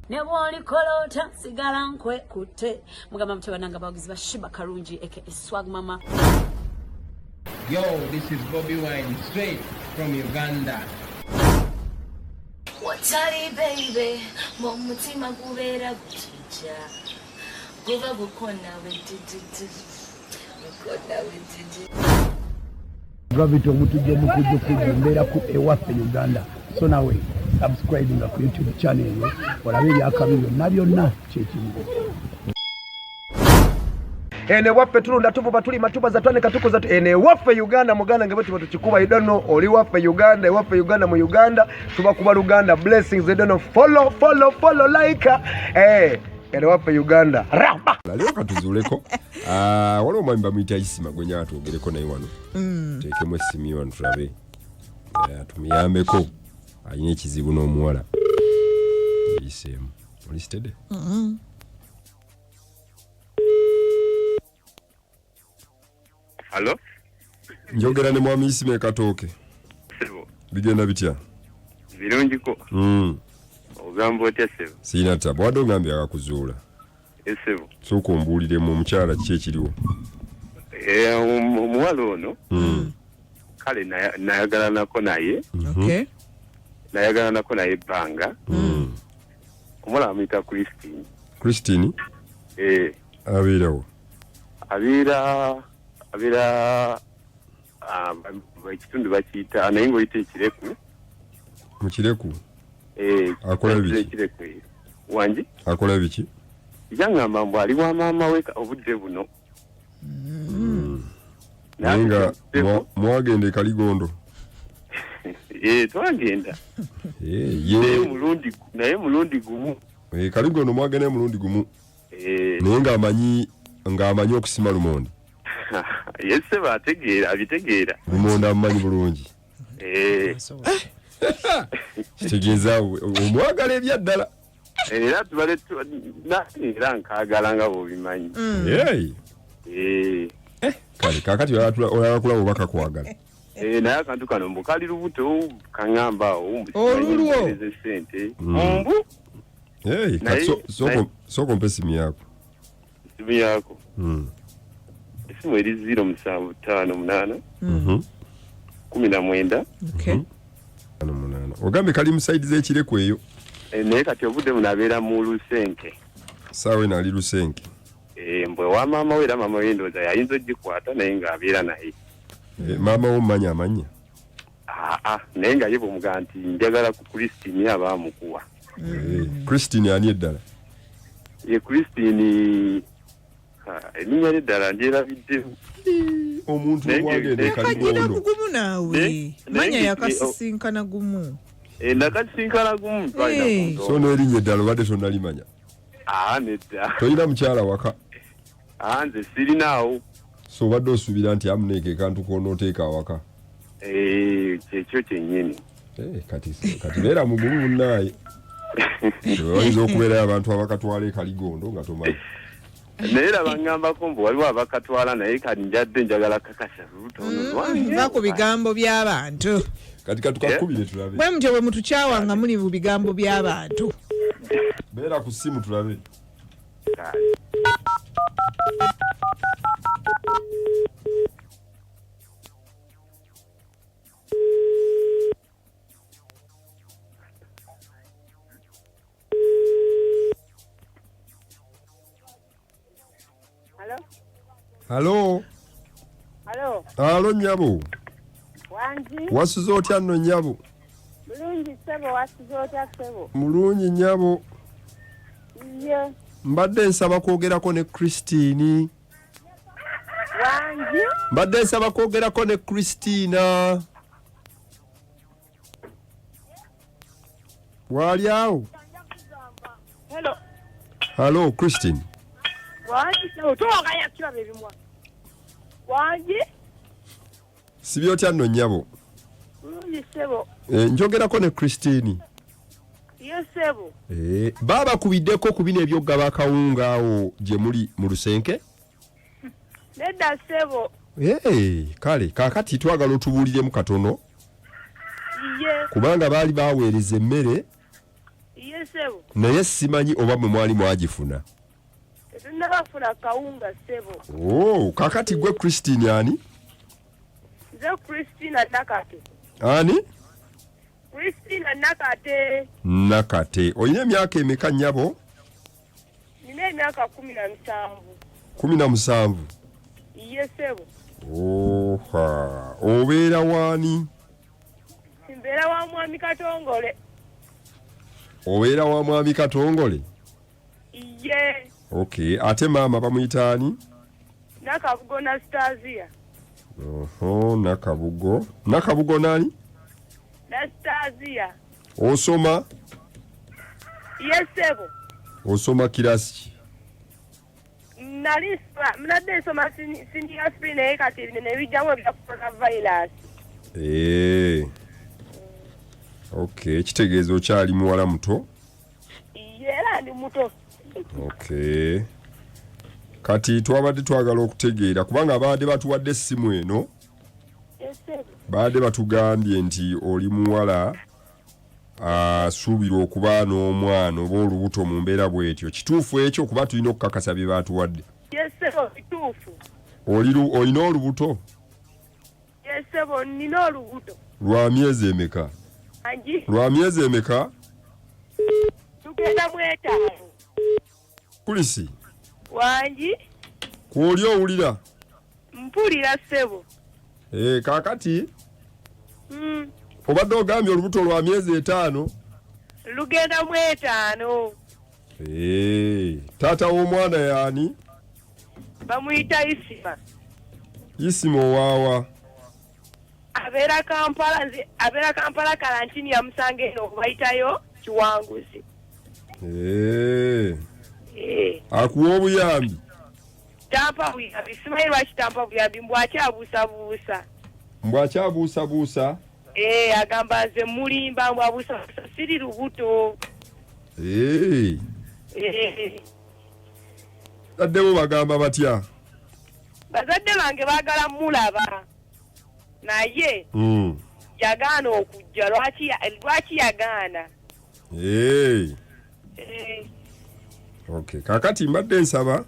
Nebwoli kolota sigala nkwe kutte mugamba mutabananga bawagizi ba Shiba Karungi aka Swag Mama. Yo, this is Bobby Wine straight from Uganda. Watari baby, mumutima gubera gutija. Guva gukona wetiti. Gukona wetiti. Gravity omutuje mukuje kujumbera ku ewaffe Uganda. So nawe subscribing ku YouTube channel yo olabe byakabiro nabyonna kyekimu. Ene waffe tulunda tuvuba tuli matuba za twane katuko za ene waffe Uganda muganda ngebe tuba tukikuba I don't know oli waffe Uganda waffe Uganda mu Uganda tuba kuba Uganda blessings I don't know follow like ene waffe Uganda ramba leo katuzuleko waliwo mwamba mwita isima gwenya atugereko nayi wano tekemwe simi wano tulabe tumiyambeko ayine ekizibu n'omuwala isemu oli stede Hello? Njogera ne mwami isime katooke. Sebo. Bigenda bitya? Birungi ko. Ogamba otya sebo. Sina tabu wado ngambe akakuzuula. Sebo. Soko mbulire mu mukyala kiki ekiriwo. Omuwala ono. Kale nayagala nako naye. Okay. Nayagala nako naye banga. Omuwala amuyita Christine. Christine? Abeerawo. Abira ekitundu bakiyita naye ng'oyita ekireku. Mu kireku? Akola biki? Wangi? Akola biki? Yangamba mbu ali wa maama we obudde buno. Nga mwagenda Kaligondo. Twagenda. Naye mulundi gumu. Kaligondo mwagenda mulundi gumu. Naye ng'amanyi okusima lumonde. Yese abitegeera. Lumonde amanyi bulungi. Kitegeeza omwagala ebyaddala. Era tubale era nkaagala nga bw'obimanyi. Kale kaakati olala kulaba oba kakwagala. Naye akantu kano mbu kali lubuto kaŋŋamba awo olulwo sente mbu soko mpe simu yako. Simu yako esimu eri 0758 19 Okay. Ogambe kali mu side z'ekireku eyo. Naye kati obudde munabeera mu Lusenke. Saawe nali Lusenke. Mbwe wa maama we era maama we ndowooza yayinza ogikwata naye ng'abeera naye. Maama wo mmanya amanya? Naye nga ye bw'omugaa nti njagala ku Christine aba amukuwa. Christine ani eddala? Ye Christine erinnya ly'eddala ndyerabiddewo. Omuntu wagenda Kaligondo gumu naawe manya yakasisinkana gumu. Nakasisinkana gumu. So n'erinnya eddala obadde tonnalimanya? Nedda. Toyina mukyala waka? Nze sirinaawo. So obadde osuubira nti amuneeka ekantu k'onooteeka awaka? Kyekyo kyennyini. Kati beera mugumu munnaaye. Oyinza okubeerayo abantu abakatwala Kaligondo nga tomanyi. Naye bangambako mbu waliwo abakatwala naye kati njagala kakasa Va ku bigambo by'abantu. Kati katukakubire tulabe. Bwe mutyo bwe mutukyawa nga muli mu bigambo by'abantu. Beera ku ssimu tulabe. Halo. Halo nyabo. Wanji. Wasuze otya nno nyabo? Mulungi sebo wasuze otya sebo? Mulungi nyabo. Ye. Mbadde nsaba kwogerako ne Christine. Wanji. Mbadde nsaba kwogerako ne Christina. Wali awo? Hello. Halo Christine. Wanji sebo toogaya kiraba ebimwa. Wanji. Sibi otya nno nyabo? Mulungi sebo. Njogerako ne Christine. Ye sebo. Baba kubiddeko ku bino ebyogga bakawunga awo gye muli mu Lusenke? Nedda sebo. Kale kaakati twagala otubuuliremu katono. Iye. Kubanga baali baweereza emmere. Iye sebo. Naye simanyi oba mwe mwali mwagifuna. Tunabafuna kawunga sebo. Oh, kakati gwe Christine ani? Nze Christina Nakate. Ani? Christina Nakate. Nakate. Oyina emyaka emeka nnyabo? Nina emyaka 17. 17. Iye sebo. Oha. Obeera waani? Mbeera wa mwami Katongole. Obeera wa mwami Katongole? Iye. Okay. Ate maama bamuyita ani? Nakabugo Nastasia. Oho, Nakabugo. Nakabugo nani? Nastasia. Osoma? Iye sebo. Osoma kirasi ki? Mnadde nsoma senior spring naye kati ne bijjamu ebya coronavirus. Okay, kitegeeza okyali muwala muto? Era ndi muto. Okay. Kati twabadde twagala okutegeera kubanga abadde batuwadde essimu eno. Baadde batugambye nti oli muwala asuubira okuba n'omwana oba olubuto mu mbeera bw'etyo. Kituufu ekyo kuba tulina okukakasa bye batuwadde? Yesebo kituufu. Olina olubuto? Yesebo nina olubuto. Lwa myezi emeka? Anji. Lwa myezi emeka? Tugenda mu 5. Kulisi? Wanji. Kwoli owulira? Mpulira sebo. Kaakati? Obadde ogambye olubuto lwa myezi 5? Lugenda mu 5. Taata w'omwana yaani? Bamuyita Isima. Isima owaawa? Abeera Kampala karantini yamusanga eno okubayitayo Kiwanguzi. Akuwa obuyambi? Tampa buyambi. Simanyi lwaki tampa buyambi mbwakyabuusabuusa. Mbwakyabuusabuusa? Agamba nze mulimba mbwabuusabuusa siri lubuto. Baddebo bagamba batya? Bazadde bange baagala mulaba. Naye yagaana okujja. Lwaki yagaana? Okay, kakati mbadde nsaba?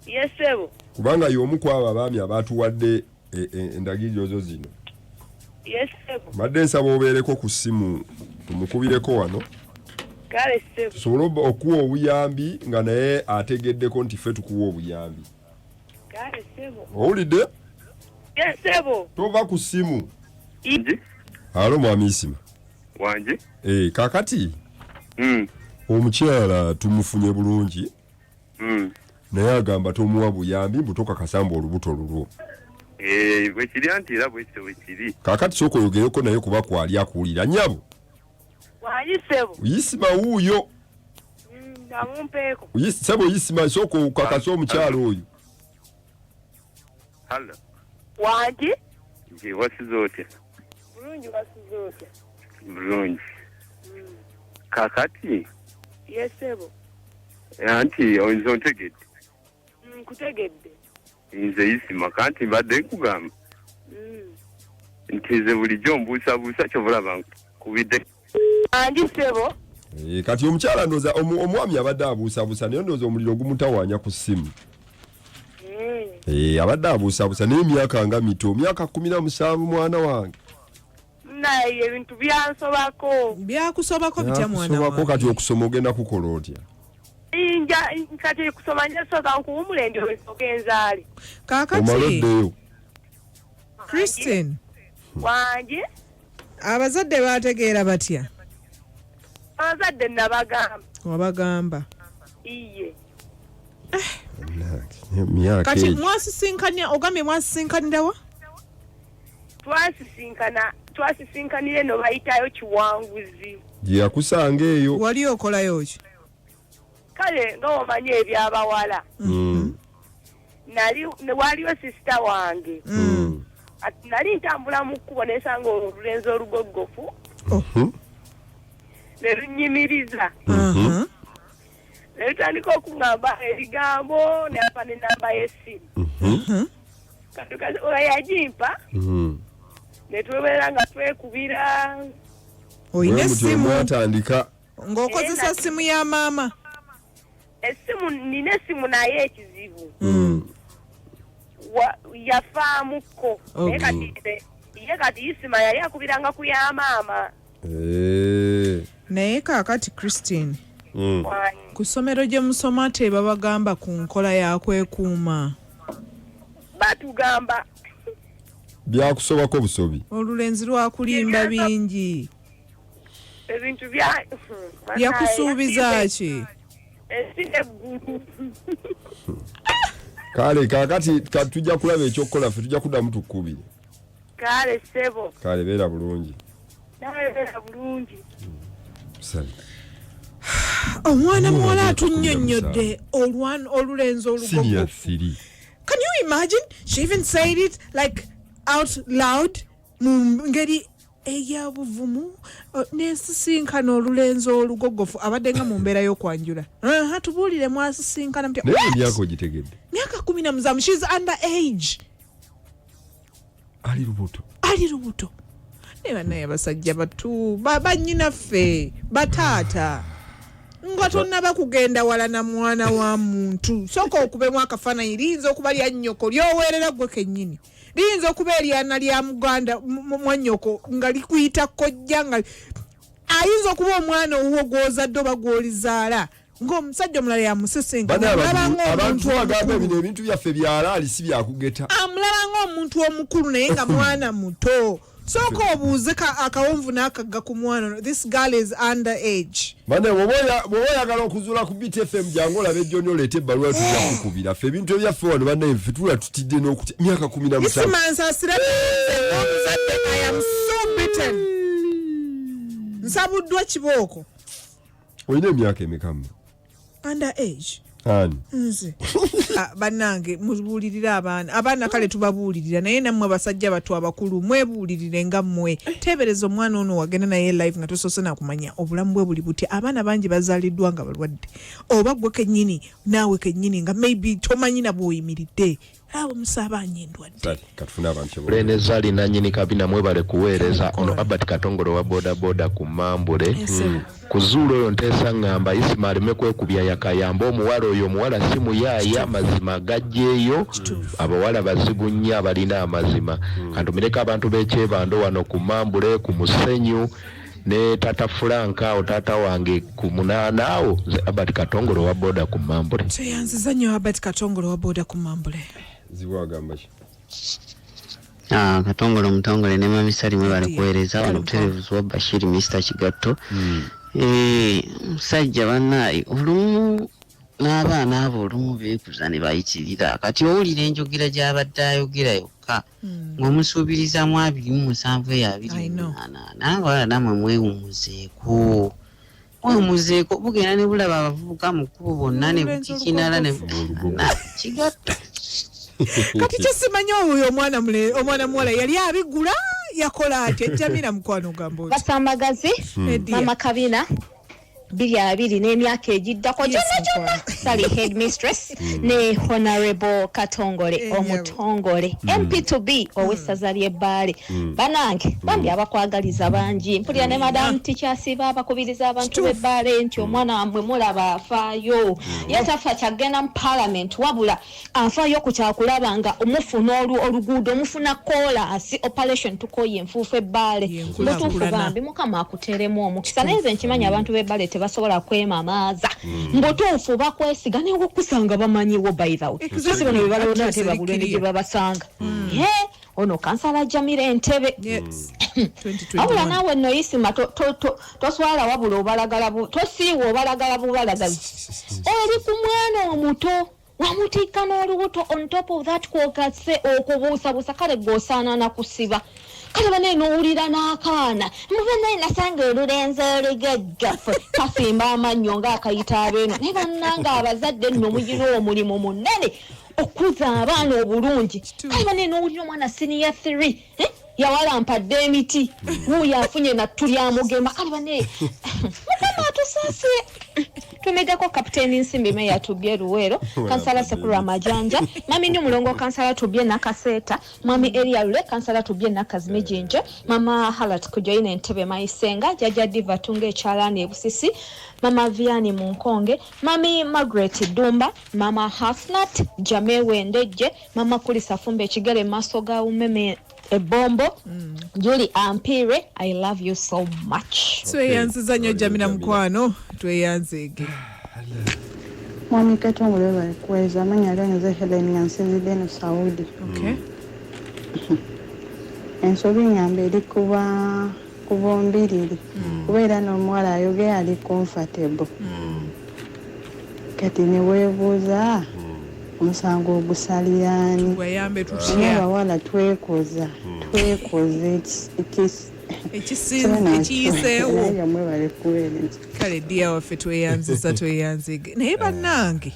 Yesebo. Kubanga y'omu ku abo abaami abatuwadde endagiriro zo zino. Yesebo. Mbadde nsaba obeereko ku ssimu tumukubireko wano. Kale sebo. Tusobole okuwa obuyambi nga naye ategeddeko nti ffe tukuwa obuyambi. Kale sebo. Owulidde? Yesebo. Tova ku ssimu. Inji? Halo mwami Isima. Wanji? Kakati? Omukyala tumufunye bulungi. Naye agamba tomuwa buyambi mbutoka kasamba olubuto lulwo. Bwekiri anti era bwekiri. Kakati soko yogereko naye kuba kwali akuwulira nnyabo. Wanji sebo. Isima wuuyo. Namumpeeko. Sebo Isima soko kakasa omukyala oyo. Halo. Wanji? Nje wasizo otya? Bulungi wasizo otya? Bulungi. Kakati? Yesebo. Anti oyinza ontegedde? Nkutegedde. Nze Isima kanti mbadde nkugamba. Nti nze bulijjo mbuusabuusa kyobulaba nkubidde. Wanji sebo. Kati omukyala ndooza omwami abadde abuusabuusa naye ndooza omuliro gumutawaanya ku ssimu. Abadde abuusabuusa naye emyaka nga mito, myaka 17 mwana wange. Naye ebintu byansobako. Byakusobako bitya mwana wange? Byakusobako kati okusoma ogenda kukola otya? Kati kusoma njasoka nkuwumule ndi ogenzaali. Kakati. Omaloddeyo. Christine. Wanji. Abazadde bategeera batya? Abazadde nabagamba. Wabagamba. Iye. Kati mwasisinkanya ogambye mwasisinkanirawa? Twasisinkanire no bayitayo Kiwanguzi. Gye yakusanga eyo. Wali okolayo ki? Kale ng'omanyi ebyabawala. Waliwo sisita wange. Nali ntambula mu kkubo nesanga olulenzi olugoggofu. Ne lunyimiriza. Ne lutandika okuŋŋamba ebigambo ne apa n'ennamba y'essimu. Katukazi oyo yagimpa. Ne twebeera nga twekubira Oyina essimu atandika ng'okozesa simu ya maama. Essimu nina essimu naye ekizibu. Yafaamuko. Ye kati isima yali akubiranga ku ya maama. Naye kaakati Christine. Ku ssomero gye musoma ate babagamba ku nkola ya kwekuuma. Batugamba byakusobako busobi. Olulenzi lwakulimba bingi. Ebintu yakusuubiza ki? Kale kakati tujja kulaba ekyokukola ffe tujja kuddamu tukubire. Kale sebo. Kale beera bulungi. Nawe beera bulungi. Omwana muwala atunnyonnyodde olulenzi olugogo. Can you imagine? She even said it like out loud. Ngeri eya buvumu nesisinkana olulenzi olugogofu abadde nga mu mbeera y'okwanjula. Tubuulire mwasisinkana mutya. Naye emyaka ogitegedde? Myaka 10. She's under age. Ali lubuto. Ne bannaye abasajja batu bannyinaffe bataata nga tonnaba kugenda wala na mwana wa muntu sooka okubemu akafaananyi liyinza okuba lya nnyoko lyoweerera gwe kennyini liyinza okuba eryana lya muganda mwannyoko nga likuyita kojja nga ayinza okuba omwana owuwo gw'ozadde oba gw'olizaala ng'omusajja omulala yamusisinkana abantu bagamba ebintu byaffe byalaali si byakugeta amulaba ng'omuntu omukulu naye nga mwana muto. Soko obuuze akawonvu n'akagga ku mwana. This girl is under age. Bane bwoyagala okuzuula ku BTFM jangu olabe ejjoni oleete ebbaluwa tujja kukubira ffe ebintu ebyaffe wano banne ffe tula tutidde n'okutya myaka 17. Isimansasira omuzadde I am so beaten. Nsabuddwa kibooko. Olina emyaka emekamu? Under age. Nze. Bannange mubuulirira abaana kale tubabuulirira naye nammwe basajja batu abakulu mwebuulirire nga mmwe teebereza omwana ono wagenda naye live nga tosoose nakumanya obulamu bwe buli buti abaana bangi bazaaliddwa nga balwadde oba gwe kennyini naawe kennyini nga maybe tomanyi na bw'oyimiridde awo musaabanye endwadde katufuna abantu Renezali nanyini kabina mwebale kuweereza ono Albert Katongolo wa boda ku Mambule kuzuula oyo nteesa ngamba Isima aleme kwekubya yakayamba omuwala oyo omuwala si muyaaya mazima gajjeeyo abawala bazibu nnyo abalina amazima kantumireko abantu b'ekyebando wano ku Mambule ku Musenyu ne tata Franka o tata wange ku Munaana awo nze Albert Katongolo wa boda ku Mambule. Teyanziza nnyo Albert Katongolo wa boda ku Mambule. Ziwagamba ki? Katongolo mutongole ne mamisali mwebale kuweereza wano buterevuzi wa Bashir Mr. Kigatto. Musajja bannaye olumu n'abaana abo olumu beekuza ne bayitirira kati owulira enjogera gy'abadde ayogera yokka ng'omusuubirizamu 27 eya 28 abawala namwe mwewumuzeeko bugenda ne bulaba abavubuka mu kkubo bonna ne bukikinala ne Kigatto. Kati kyesimanyi oyo omwana muwala yali abigula yakola atya Jamila mukwano gambo basambagazi mama kabina 22 n'emyaka egiddako gyonna sali headmistress ne honorable Katongole omutongole MP2B owessaza ly'Ebbaale banange bambi abakwagaliza bangi mpulira ne madam tikyasiba abakubiriza abantu b'Ebbaale nti omwana wamwe mulaba afaayo yatafa kyagenda mu parliament wabula afaayo ku kyakulaba nga omufuna oluguudo omufuna kolansi operation tukoye enfuufu Ebbaale mutuufu bambi mukama akuteremu omukisa naye nze nkimanyi abantu b'Ebbaale tebasobola kwemamaaza mbutuufu bakwesiga naye okusanga bamanyiwo by the way so sibano bye balonda ate babulende gye babasanga ono kansala Jamila Entebe abula naawe nno Isima toswala wabula obalagala tosiiwa obalagala bubalagazi oli ku mwana omuto wamutikka n'olubuto on top of that kwogase okubuusabuusa kale g'osaana na kusiba kale bane n'owulira n'akaana mube naye nasanga olulenzi olugaggafu kasimba amannyo ng'akayita abeeno naye bannanga abazadde nno mugina omulimu munene okuza abaana obulungi kale bane n'owulira omwana senior 3 yawalampadde emiti wuuyo afunye nattu lyamugema kale bane mukama atusaasire tumegako kapiteni Nsimbi Meya Tubye Luwero, kansala Sekuru Majanja, mami Nyumulongo kansala Tubye Nakaseta, mami Elia Lule kansala Tubye Nakazimijinje, mama Halat Kujoine Ntebe Maisenga, jaja Diva Tunge Chalani Busisi, mama Viani Munkonge, mami Margaret Dumba, mama Hasnat, Jame Wendeje, mama Kulisa Fumbe Chigere Masoga Umeme Ebombo, Julie Ampire, I love you so much. Tweyanziza nnyo Jamila Mukwano, tweyanzege. Mwami Katongole balikweza amanya alanze Helen Nyansinzidde no Saudi. Okay. Ensobi nyambe eri kubombiriri. Kubeera n'omuwala ayogera ali comfortable. Kati ne weebuuza omusango ogusalirani. Weyambe tutya. Abawala twekoze ekiyiseewo. Kale ddiya waffe tweyanziza tweyanzige. Naye bannange